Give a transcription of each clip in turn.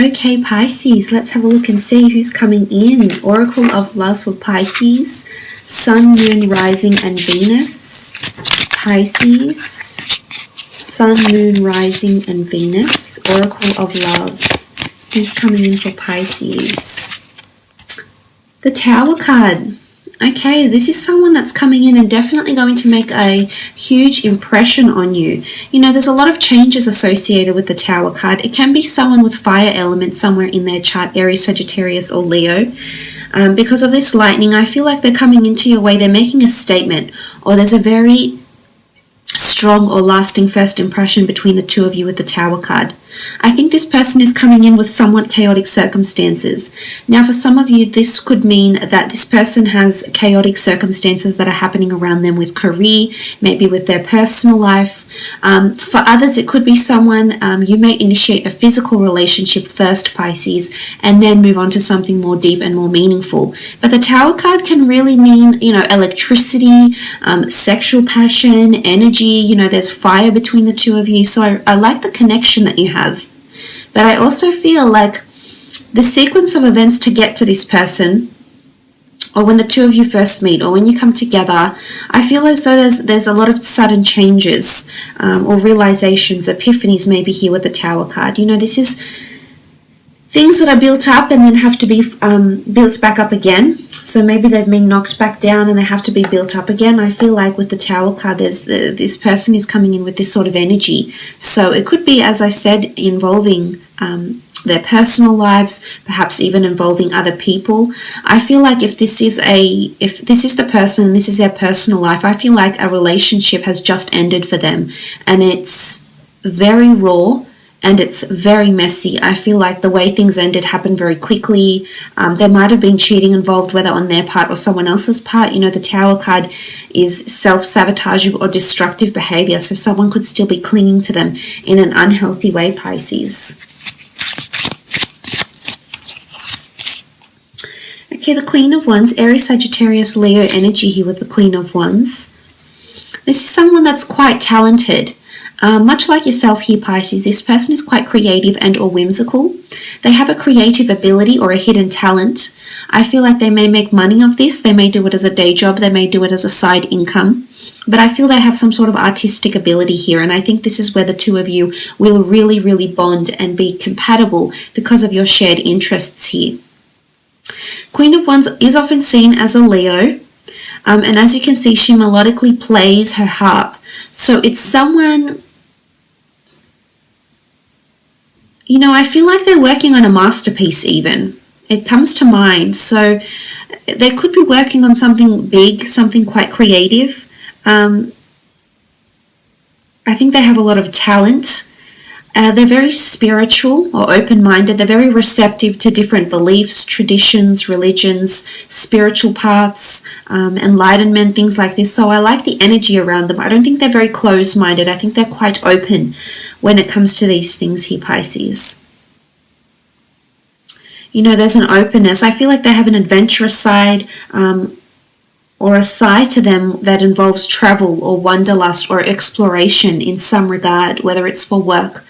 Okay, Pisces, let's have a look and see who's coming in. Oracle of Love for Pisces, Sun, Moon, Rising, and Venus. Pisces, Sun, Moon, Rising, and Venus. Oracle of Love. Who's coming in for Pisces? The Tower card. Okay, this is someone that's coming in and definitely going to make a huge impression on you. You know, there's a lot of changes associated with the Tower card. It can be someone with fire element somewhere in their chart, Aries, Sagittarius, or Leo. Because of this lightning, I feel like they're coming into your way. They're making a statement, or there's a very strong or lasting first impression between the two of you with the Tower card. I think this person is coming in with somewhat chaotic circumstances. Now, for some of you, this could mean that this person has chaotic circumstances that are happening around them with career, maybe with their personal life. For others, it could be someone, you may initiate a physical relationship first, Pisces, and then move on to something more deep and more meaningful. But the Tower card can really mean, you know, electricity, sexual passion, energy. You know, there's fire between the two of you. So I like the connection that you have. But I also feel like the sequence of events to get to this person, or when the two of you first meet, or when you come together, I feel as though there's a lot of sudden changes or realizations, epiphanies maybe here with the Tower card. You know, this is things that are built up and then have to be built back up again. So maybe they've been knocked back down and they have to be built up again. I feel like with the Tower card, this person is coming in with this sort of energy. So it could be, as I said, involving their personal lives, perhaps even involving other people. I feel like if this is the person and this is their personal life, I feel like a relationship has just ended for them, and it's very raw. And it's very messy. I feel like the way things ended happened very quickly. There might have been cheating involved, whether on their part or someone else's part. You know, the Tower card is self-sabotaging or destructive behavior. So someone could still be clinging to them in an unhealthy way, Pisces. Okay, the Queen of Wands, Aries, Sagittarius, Leo energy here with the Queen of Wands. This is someone that's quite talented. Much like yourself here, Pisces, this person is quite creative and or whimsical. They have a creative ability or a hidden talent. I feel like they may make money of this. They may do it as a day job. They may do it as a side income. But I feel they have some sort of artistic ability here. And I think this is where the two of you will really, really bond and be compatible because of your shared interests here. Queen of Wands is often seen as a Leo. And as you can see, she melodically plays her harp. So it's someone, you know, I feel like they're working on a masterpiece even. It comes to mind. So they could be working on something big, something quite creative. I think they have a lot of talent. They're very spiritual or open-minded. They're very receptive to different beliefs, traditions, religions, spiritual paths, enlightenment, things like this. So I like the energy around them. I don't think they're very closed-minded. I think they're quite open when it comes to these things here, Pisces. You know, there's an openness. I feel like they have an adventurous side, or a side to them that involves travel or wanderlust or exploration in some regard, whether it's for work,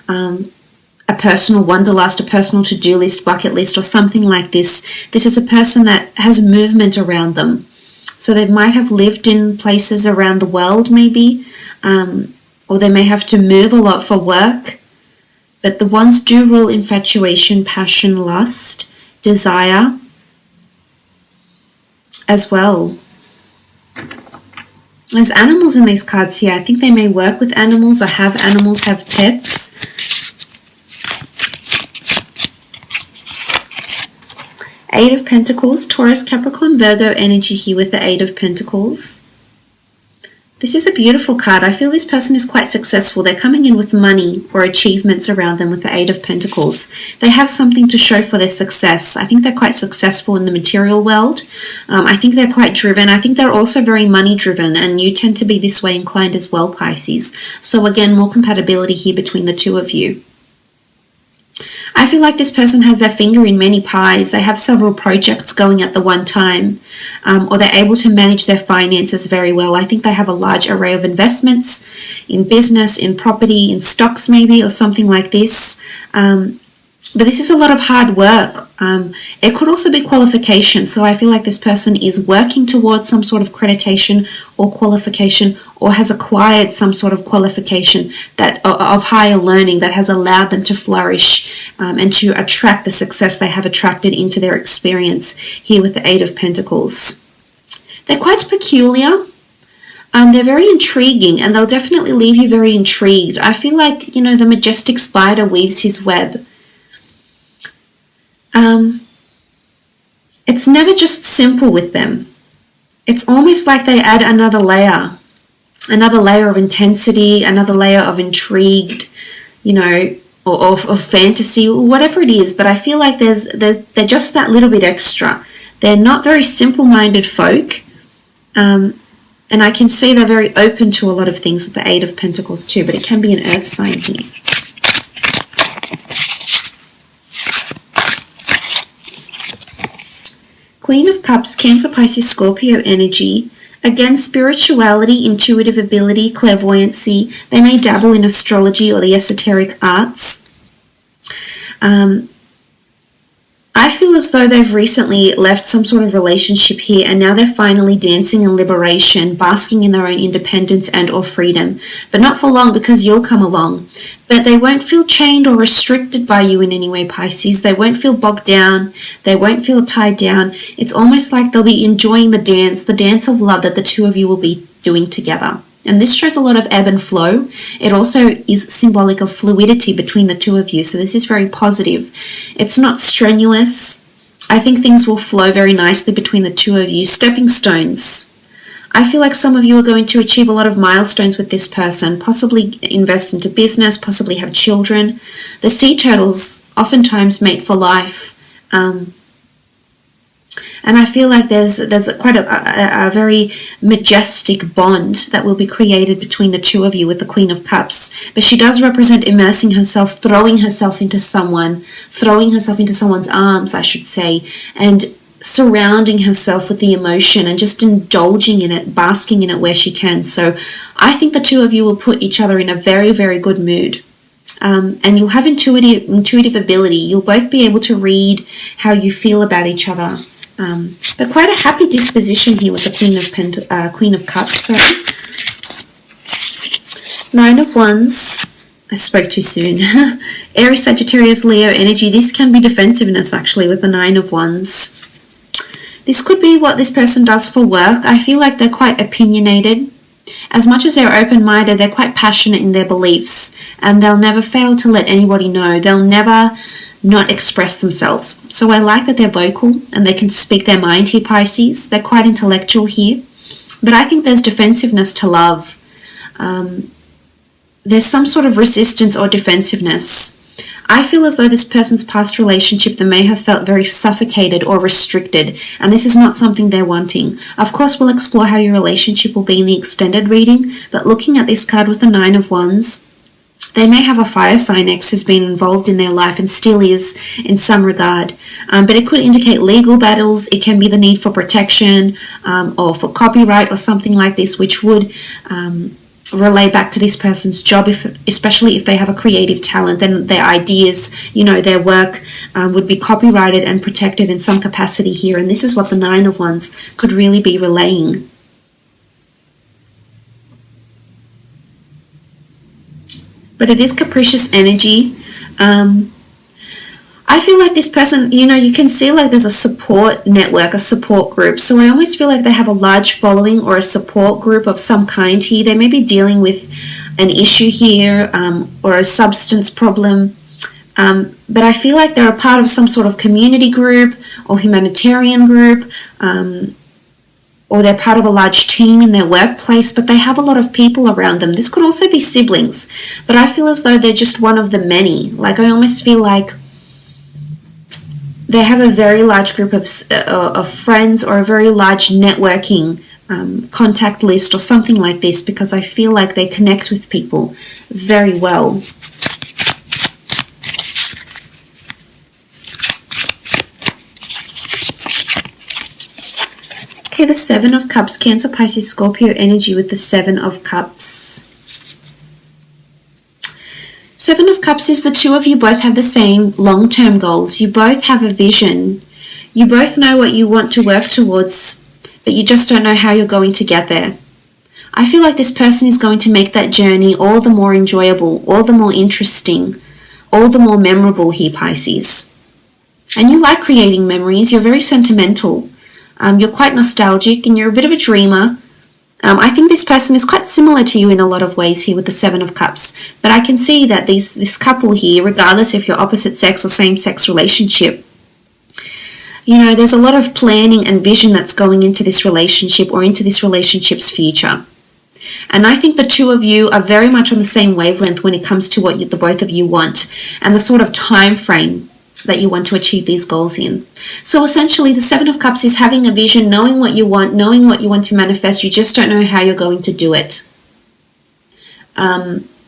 a personal wanderlust, a personal to-do list, bucket list, or something like this. This is a person that has movement around them. So they might have lived in places around the world maybe, or they may have to move a lot for work. But the Wands do rule infatuation, passion, lust, desire, as well. There's animals in these cards here. I think they may work with animals or have animals, have pets. Eight of Pentacles, Taurus, Capricorn, Virgo energy here with the Eight of Pentacles. This is a beautiful card. I feel this person is quite successful. They're coming in with money or achievements around them with the Eight of Pentacles. They have something to show for their success. I think they're quite successful in the material world. I think they're quite driven. I think they're also very money driven, and you tend to be this way inclined as well, Pisces. So again, more compatibility here between the two of you. I feel like this person has their finger in many pies. They have several projects going at the one time, or they're able to manage their finances very well. I think they have a large array of investments in business, in property, in stocks maybe, or something like this. But this is a lot of hard work. It could also be qualification. So I feel like this person is working towards some sort of accreditation or qualification, or has acquired some sort of qualification that of higher learning that has allowed them to flourish and to attract the success they have attracted into their experience here with the Eight of Pentacles. They're quite peculiar. They're very intriguing, and they'll definitely leave you very intrigued. I feel like, you know, the majestic spider weaves his web. It's never just simple with them. It's almost like they add another layer of intensity, another layer of intrigued, you know, or of fantasy, or whatever it is. But I feel like they're just that little bit extra. They're not very simple-minded folk, and I can see they're very open to a lot of things with the Eight of Pentacles too. But it can be an earth sign here. Queen of Cups, Cancer, Pisces, Scorpio energy. Again, spirituality, intuitive ability, clairvoyancy. They may dabble in astrology or the esoteric arts. I feel as though they've recently left some sort of relationship here, and now they're finally dancing in liberation, basking in their own independence and or freedom. But not for long, because you'll come along. But they won't feel chained or restricted by you in any way, Pisces. They won't feel bogged down. They won't feel tied down. It's almost like they'll be enjoying the dance of love that the two of you will be doing together. And this shows a lot of ebb and flow. It also is symbolic of fluidity between the two of you. So this is very positive. It's not strenuous. I think things will flow very nicely between the two of you. Stepping stones. I feel like some of you are going to achieve a lot of milestones with this person, possibly invest into business, possibly have children. The sea turtles oftentimes mate for life. And I feel like there's quite a very majestic bond that will be created between the two of you with the Queen of Cups. But she does represent immersing herself, throwing herself into someone's arms, I should say, and surrounding herself with the emotion and just indulging in it, basking in it where she can. So I think the two of you will put each other in a very, very good mood. And you'll have intuitive ability. You'll both be able to read how you feel about each other. But quite a happy disposition here with the Queen of Cups. Sorry. Nine of Wands. I spoke too soon. Aries, Sagittarius, Leo energy. This can be defensiveness actually with the Nine of Wands. This could be what this person does for work. I feel like they're quite opinionated. As much as they're open-minded, they're quite passionate in their beliefs, and they'll never fail to let anybody know. They'll never not express themselves. So I like that they're vocal and they can speak their mind here, Pisces. They're quite intellectual here. But I think there's defensiveness to love. There's some sort of resistance or defensiveness. I feel as though this person's past relationship, they may have felt very suffocated or restricted, and this is not something they're wanting. Of course, we'll explore how your relationship will be in the extended reading, but looking at this card with the Nine of Wands, they may have a fire sign ex who's been involved in their life and still is in some regard. But it could indicate legal battles. It can be the need for protection or for copyright or something like this, which would relay back to this person's job, especially if they have a creative talent. Then their ideas, their work would be copyrighted and protected in some capacity here. And this is what the Nine of Wands could really be relaying. But it is capricious energy. I feel like this person, you can see like there's a support network, a support group. So I almost feel like they have a large following or a support group of some kind here. They may be dealing with an issue here or a substance problem. But I feel like they're a part of some sort of community group or humanitarian group, or they're part of a large team in their workplace, but they have a lot of people around them. This could also be siblings, but I feel as though they're just one of the many. Like I almost feel like they have a very large group of friends or a very large networking contact list or something like this, because I feel like they connect with people very well. Okay, the Seven of Cups, Cancer, Pisces, Scorpio energy with the Seven of Cups. Seven of Cups is the two of you both have the same long-term goals. You both have a vision. You both know what you want to work towards, but you just don't know how you're going to get there. I feel like this person is going to make that journey all the more enjoyable, all the more interesting, all the more memorable here, Pisces. And you like creating memories. You're very sentimental. You're quite nostalgic and you're a bit of a dreamer. I think this person is quite similar to you in a lot of ways here with the Seven of Cups. But I can see that this couple here, regardless if you're opposite sex or same-sex relationship, you know, there's a lot of planning and vision that's going into this relationship or into this relationship's future. And I think the two of you are very much on the same wavelength when it comes to what the both of you want and the sort of time frame that you want to achieve these goals in. So essentially, the Seven of Cups is having a vision, knowing what you want to manifest. You just don't know how you're going to do it.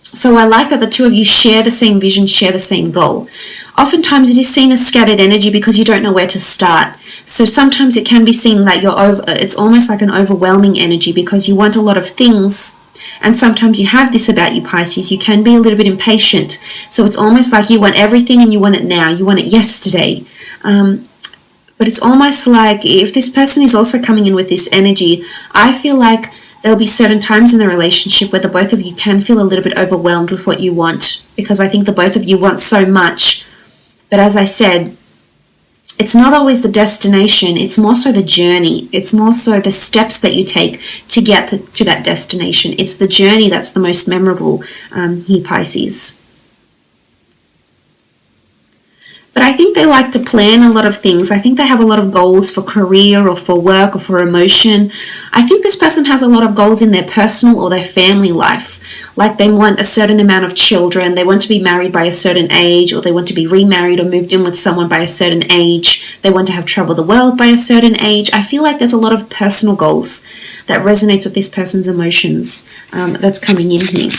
So I like that the two of you share the same vision, share the same goal. Oftentimes it is seen as scattered energy because you don't know where to start. So sometimes it can be seen that it's almost like an overwhelming energy because you want a lot of things. And sometimes you have this about you, Pisces. You can be a little bit impatient. So it's almost like you want everything and you want it now. You want it yesterday. But it's almost like if this person is also coming in with this energy, I feel like there'll be certain times in the relationship where the both of you can feel a little bit overwhelmed with what you want. Because I think the both of you want so much. But as I said, it's not always the destination, it's more so the journey. It's more so the steps that you take to get to that destination. It's the journey that's the most memorable here, Pisces. But I think they like to plan a lot of things. I think they have a lot of goals for career or for work or for emotion. I think this person has a lot of goals in their personal or their family life. Like they want a certain amount of children, they want to be married by a certain age, or they want to be remarried or moved in with someone by a certain age. They want to have traveled the world by a certain age. I feel like there's a lot of personal goals that resonates with this person's emotions that's coming in here.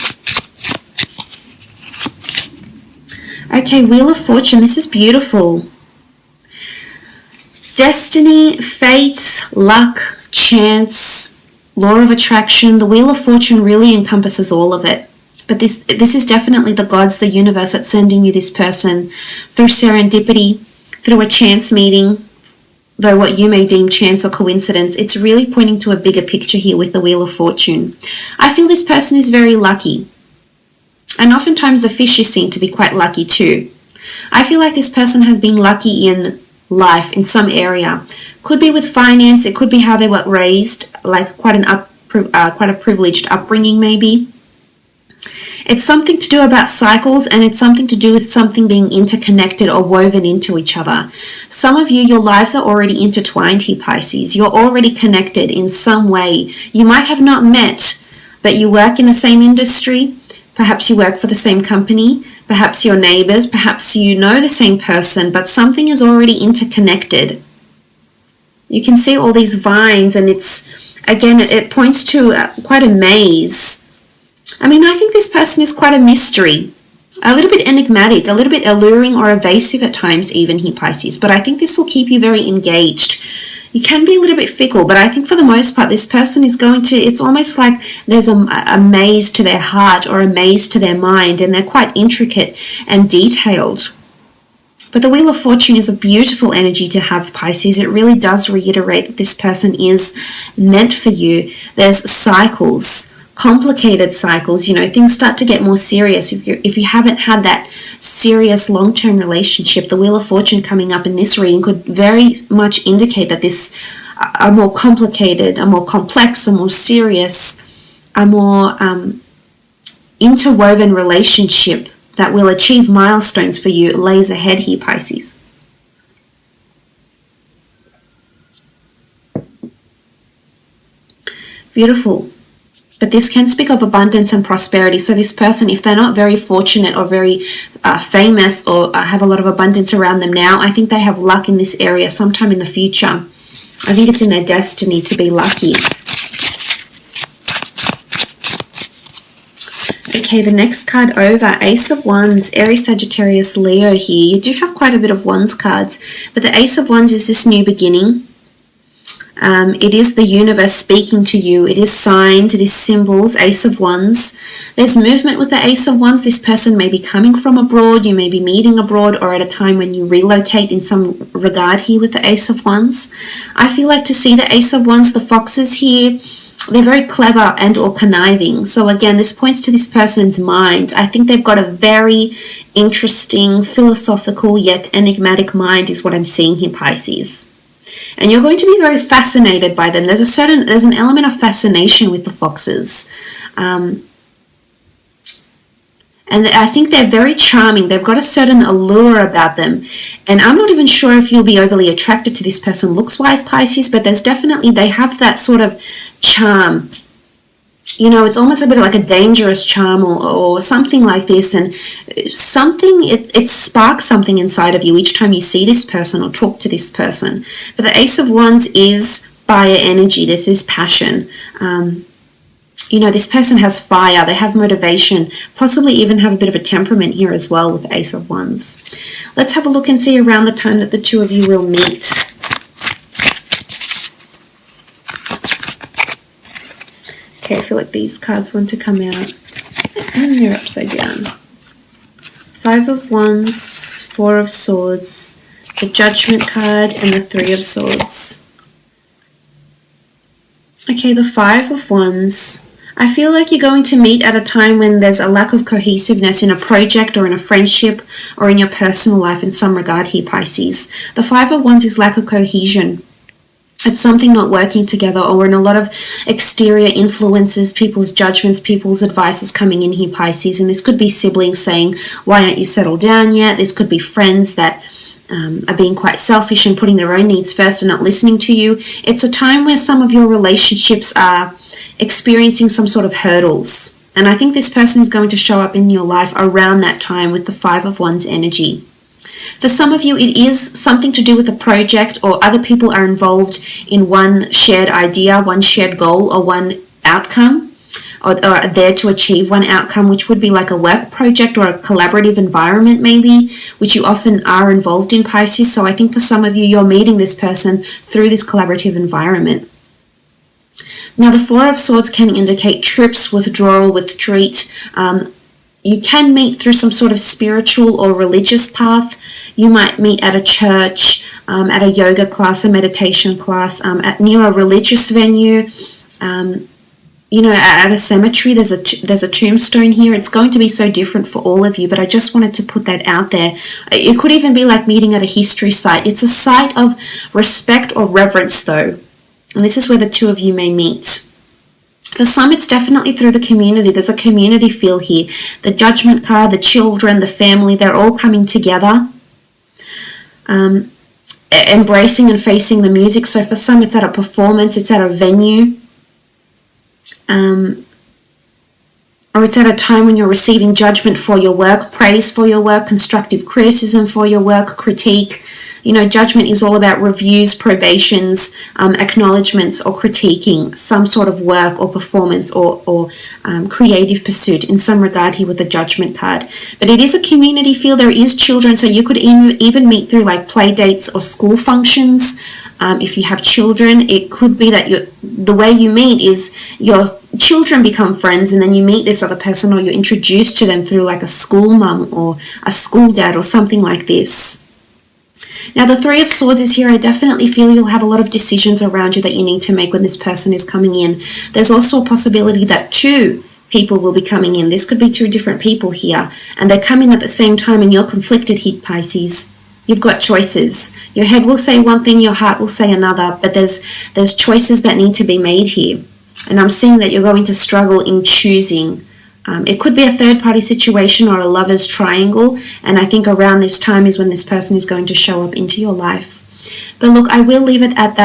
Okay, Wheel of Fortune, this is beautiful. Destiny, fate, luck, chance, law of attraction. The Wheel of Fortune really encompasses all of it. But this is definitely the gods, the universe that's sending you this person through serendipity, through a chance meeting, though what you may deem chance or coincidence. It's really pointing to a bigger picture here with the Wheel of Fortune. I feel this person is very lucky. And oftentimes the fish is seen to be quite lucky too. I feel like this person has been lucky in life in some area. Could be with finance, it could be how they were raised, like quite a privileged upbringing maybe. It's something to do about cycles, and it's something to do with something being interconnected or woven into each other. Some of you, your lives are already intertwined here, Pisces. You're already connected in some way. You might have not met, but you work in the same industry. Perhaps you work for the same company, perhaps you're neighbors, perhaps you know the same person, but something is already interconnected. You can see all these vines, and it points to quite a maze. I mean, I think this person is quite a mystery, a little bit enigmatic, a little bit alluring or evasive at times even here, Pisces, but I think this will keep you very engaged. You can be a little bit fickle, but I think for the most part, this person is it's almost like there's a maze to their heart or a maze to their mind, and they're quite intricate and detailed. But the Wheel of Fortune is a beautiful energy to have, Pisces. It really does reiterate that this person is meant for you. There's cycles, complicated cycles, you know, things start to get more serious. If you haven't had that serious long-term relationship, the Wheel of Fortune coming up in this reading could very much indicate that this a more complicated, a more complex, a more serious, a more interwoven relationship that will achieve milestones for you lays ahead here, Pisces. Beautiful. But this can speak of abundance and prosperity. So this person, if they're not very fortunate or very famous or have a lot of abundance around them now, I think they have luck in this area sometime in the future. I think it's in their destiny to be lucky. Okay, the next card over, Ace of Wands, Aries, Sagittarius, Leo here. You do have quite a bit of Wands cards, but the Ace of Wands is this new beginning. It is the universe speaking to you. It is signs, it is symbols, Ace of Wands. There's movement with the Ace of Wands. This person may be coming from abroad. You may be meeting abroad, or at a time when you relocate in some regard here with the Ace of Wands. I feel like to see the Ace of Wands, the foxes here, they're very clever and or conniving. So again, this points to this person's mind. I think they've got a very interesting, philosophical yet enigmatic mind is what I'm seeing here, Pisces. And you're going to be very fascinated by them. There's an element of fascination with the foxes. And I think they're very charming. They've got a certain allure about them. And I'm not even sure if you'll be overly attracted to this person looks-wise, Pisces, but there's definitely, they have that sort of charm. You know, it's almost a bit like a dangerous charm or something like this. And something, it sparks something inside of you each time you see this person or talk to this person. But the Ace of Wands is fire energy. This is passion. You know, this person has fire. They have motivation, possibly even have a bit of a temperament here as well with the Ace of Wands. Let's have a look and see around the time that the two of you will meet. Okay, I feel like these cards want to come out. And they're upside down. 5 of Wands, 4 of Swords, the Judgment card, and the 3 of Swords. Okay, the 5 of Wands. I feel like you're going to meet at a time when there's a lack of cohesiveness in a project or in a friendship or in your personal life in some regard here, Pisces. The 5 of Wands is lack of cohesion. It's something not working together, or in a lot of exterior influences, people's judgments, people's advices coming in here, Pisces. And this could be siblings saying, why aren't you settled down yet? This could be friends that are being quite selfish and putting their own needs first and not listening to you. It's a time where some of your relationships are experiencing some sort of hurdles. And I think this person is going to show up in your life around that time with the 5 of Wands energy. For some of you, it is something to do with a project, or other people are involved in one shared idea, one shared goal, or one outcome, or are there to achieve one outcome, which would be like a work project or a collaborative environment maybe, which you often are involved in, Pisces. So I think for some of you, you're meeting this person through this collaborative environment. Now, the 4 of Swords can indicate trips, withdrawal, retreat. You can meet through some sort of spiritual or religious path. You might meet at a church, at a yoga class, a meditation class, near a religious venue. You know, at a cemetery. There's a tombstone here. It's going to be so different for all of you, but I just wanted to put that out there. It could even be like meeting at a history site. It's a site of respect or reverence, though. And this is where the two of you may meet. For some, it's definitely through the community. There's a community feel here. The Judgment card, the children, the family, they're all coming together, embracing and facing the music. So for some, it's at a performance, it's at a venue, or it's at a time when you're receiving judgment for your work, praise for your work, constructive criticism for your work, critique. You know, judgment is all about reviews, probations, acknowledgements, or critiquing some sort of work or performance or creative pursuit in some regard here with the Judgment card. But it is a community feel. There is children, so you could even meet through like play dates or school functions. If you have children, it could be that the way you meet is your children become friends, and then you meet this other person, or you're introduced to them through like a school mum or a school dad or something like this. Now, the 3 of Swords is here. I definitely feel you'll have a lot of decisions around you that you need to make when this person is coming in. There's also a possibility that 2 people will be coming in. This could be 2 different people here, and they come in at the same time, and you're conflicted here, Pisces. You've got choices. Your head will say one thing, your heart will say another, but there's choices that need to be made here. And I'm seeing that you're going to struggle in choosing. It could be a third-party situation or a lover's triangle, and I think around this time is when this person is going to show up into your life. But look, I will leave it at that.